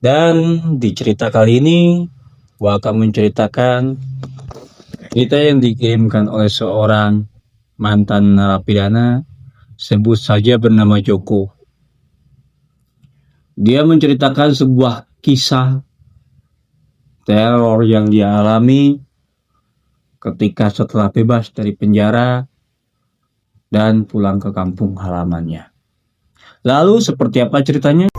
Dan di cerita kali ini, gua akan menceritakan cerita yang dikirimkan oleh seorang mantan narapidana, sebut saja bernama Joko. Dia menceritakan sebuah kisah teror yang dia alami ketika setelah bebas dari penjara dan pulang ke kampung halamannya. Lalu seperti apa ceritanya?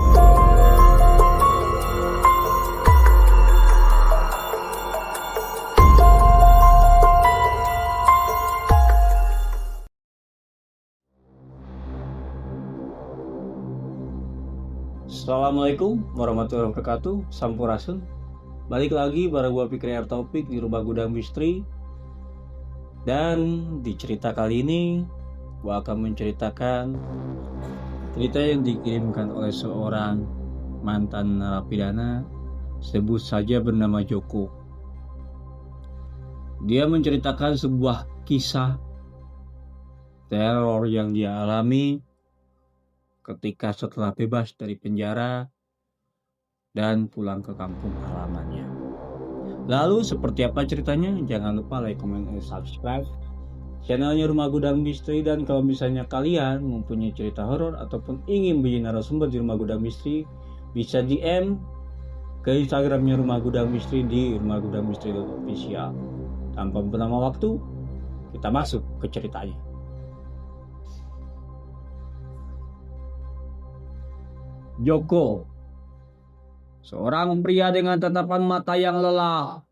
Assalamualaikum warahmatullahi wabarakatuh. Sampurasun. Balik lagi bareng gua Fikri Topik di Rumah Gudang Misteri. Dan di cerita kali ini gua akan menceritakan cerita yang dikirimkan oleh seorang mantan narapidana, sebut saja bernama Joko. Dia menceritakan sebuah kisah teror yang dia alami ketika setelah bebas dari penjara dan pulang ke kampung halamannya. Lalu seperti apa ceritanya? Jangan lupa like, comment, dan subscribe channelnya Rumah Gudang Misteri. Dan kalau misalnya kalian mempunyai cerita horor ataupun ingin menjadi narasumber di Rumah Gudang Misteri, bisa DM ke Instagramnya Rumah Gudang Misteri di Rumah Gudang Misteri Official. Tanpa berlama waktu, kita masuk ke ceritanya. Joko, seorang pria dengan tatapan mata yang lelah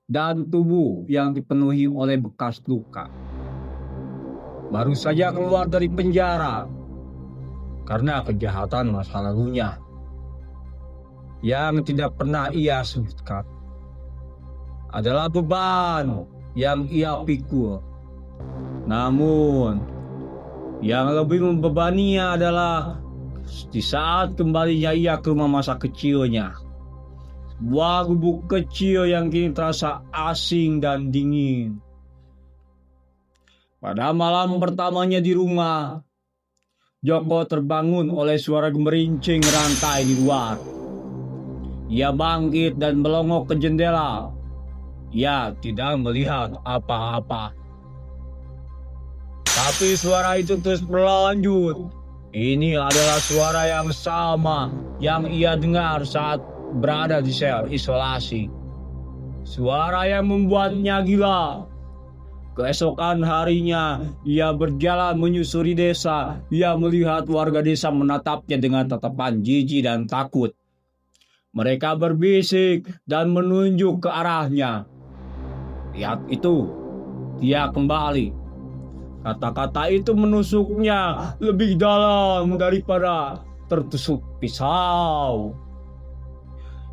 dan tubuh yang dipenuhi oleh bekas luka. Baru saja keluar dari penjara karena kejahatan masa lalunya yang tidak pernah ia sebutkan adalah beban yang ia pikul. Namun yang lebih membebaninya adalah di saat kembalinya ia ke rumah masa kecilnya, sebuah gubuk kecil yang kini terasa asing dan dingin. Pada malam pertamanya di rumah, Joko terbangun oleh suara gemerincing rantai di luar. Ia bangkit dan melongok ke jendela. Ia tidak melihat apa-apa. Tapi suara itu terus berlanjut. Ini adalah suara yang sama yang ia dengar saat berada di sel isolasi. Suara yang membuatnya gila. Keesokan harinya, ia berjalan menyusuri desa. Ia melihat warga desa menatapnya dengan tatapan jijik dan takut. Mereka berbisik dan menunjuk ke arahnya. Lihat itu, dia kembali. Kata-kata itu menusuknya lebih dalam daripada tertusuk pisau.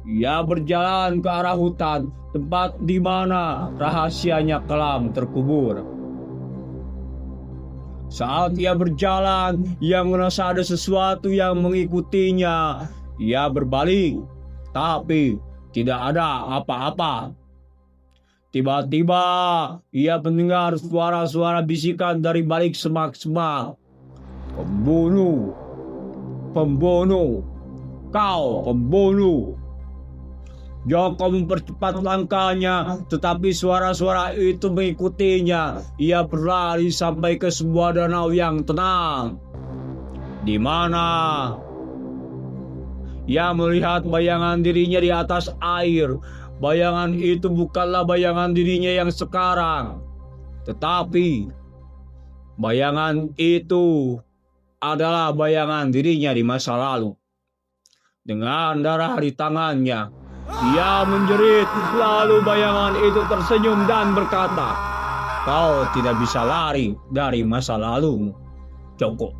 Ia berjalan ke arah hutan, tempat di mana rahasianya kelam terkubur. Saat ia berjalan, ia merasa ada sesuatu yang mengikutinya. Ia berbalik, tapi tidak ada apa-apa. Tiba-tiba ia mendengar suara-suara bisikan dari balik semak-semak. Pembunuh, pembunuh, kau pembunuh. Joko mempercepat langkahnya, tetapi suara-suara itu mengikutinya. Ia berlari sampai ke sebuah danau yang tenang, di mana ia melihat bayangan dirinya di atas air. Bayangan itu bukanlah bayangan dirinya yang sekarang, tetapi bayangan itu adalah bayangan dirinya di masa lalu. Dengan darah di tangannya, ia menjerit, lalu bayangan itu tersenyum dan berkata, "Kau tidak bisa lari dari masa lalu, Joko."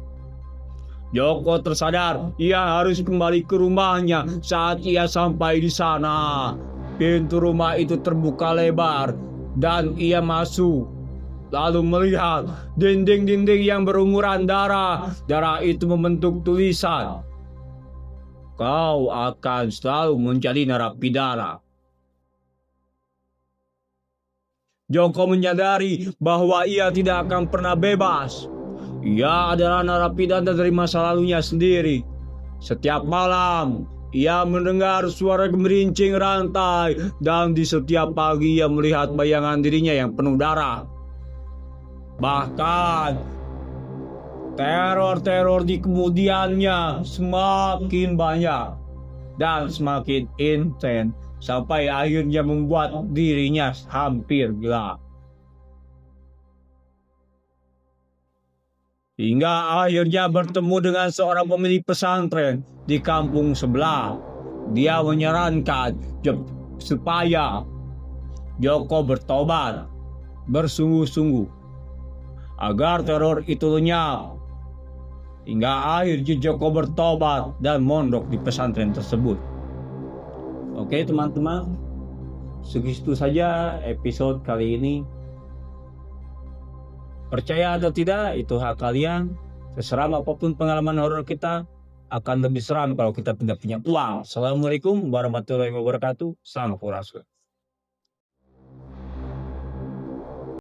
Joko tersadar ia harus kembali ke rumahnya. Saat ia sampai di sana, pintu rumah itu terbuka lebar dan ia masuk. Lalu melihat dinding-dinding yang berumuran darah. Darah itu membentuk tulisan, "Kau akan selalu menjadi narapidana." Joko menyadari bahwa ia tidak akan pernah bebas. Ia adalah narapidana dari masa lalunya sendiri. Setiap malam Ia mendengar suara gemerincing rantai dan di setiap pagi ia melihat bayangan dirinya yang penuh darah. Bahkan teror-teror di kemudiannya semakin banyak dan semakin intens sampai akhirnya membuat dirinya hampir gila. Hingga akhirnya bertemu dengan seorang pemilik pesantren di kampung sebelah. Dia menyarankan supaya Joko bertobat bersungguh-sungguh agar teror itu lenyap. Hingga akhirnya Joko bertobat dan mondok di pesantren tersebut. Oke teman-teman, segitu saja episode kali ini. Percaya atau tidak, itu hak kalian. Seseram apapun pengalaman horor kita, akan lebih seram kalau kita tidak punya uang. Assalamualaikum warahmatullahi wabarakatuh. Salam Sampurasun.